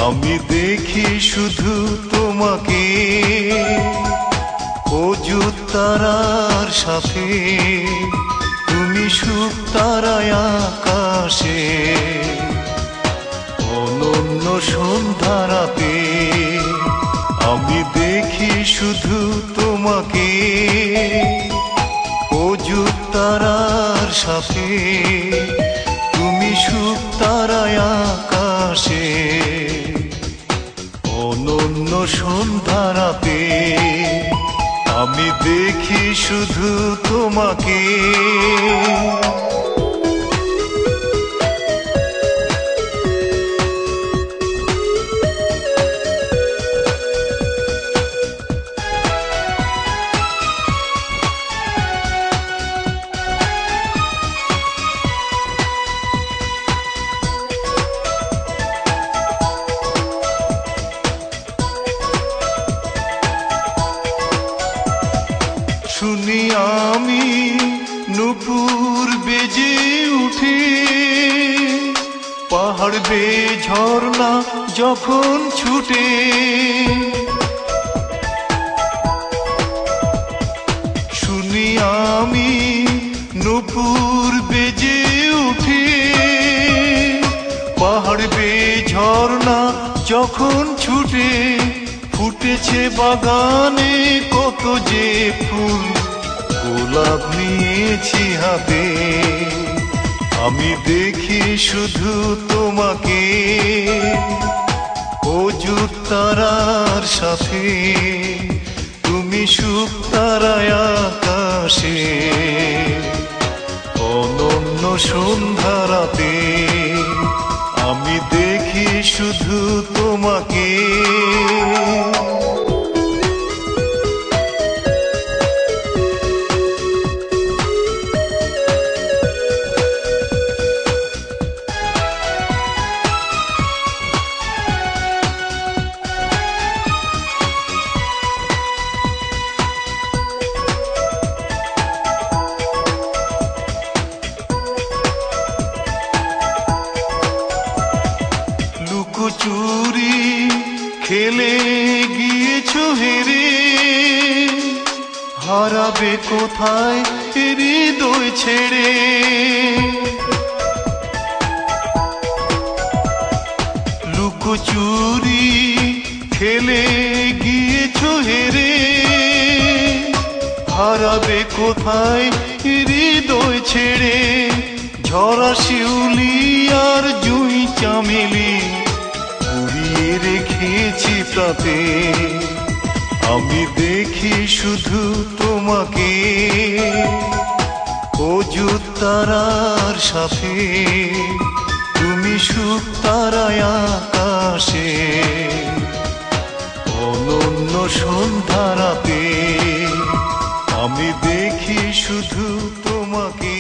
আমি দেখি শুধু তোমাকে অযুত তারার সাথে, তুমি সুখ তারায় আকাশে, অনন্য সন্ধ্যারাতে। আমি দেখি শুধু তোমাকে অযুত তারার সাথে, তুমি সুখ তারায় আকাশে, অনন্য সন্ধ্যারাতে। আমি দেখি শুধু তোমাকে। শুনি আমি নূপুর বেজে উঠে, পাহাড় বেয়ে ঝর্ণা যখন ছুটে। শুনি আমি নূপুর বেজে উঠে, পাহাড় বেয়ে ঝর্ণা যখন ছুটে। ফুটেছে বাগানে কত যে ফুল, গোলাপ নিয়েছি হাতে। আমি দেখি শুধু তোমাকে অযুত তারার সাথে, তুমি সুখ তারায় আকাশে, অনন্য সন্ধ্যারাতে। আমি দেখি শুধু তোমাকে। লুকোচুরি খেলে গিয়েছো হেরে, হারাবে কোথায় হৃদয় ছেড়ে। লুকোচুরি খেলে গিয়েছো হেরে, হারাবে কোথায় হৃদয় ছেড়ে। ঝরা শিউলি আর জুঁই চামেলি পুড়িয়ে রেখেছি তাতে। আমি দেখি শুধু তোমাকে অযুত তারার সাথে, তুমি সুখ তারায় আকাশে, অনন্য সন্ধ্যারাতে। আমি দেখি শুধু তোমাকে।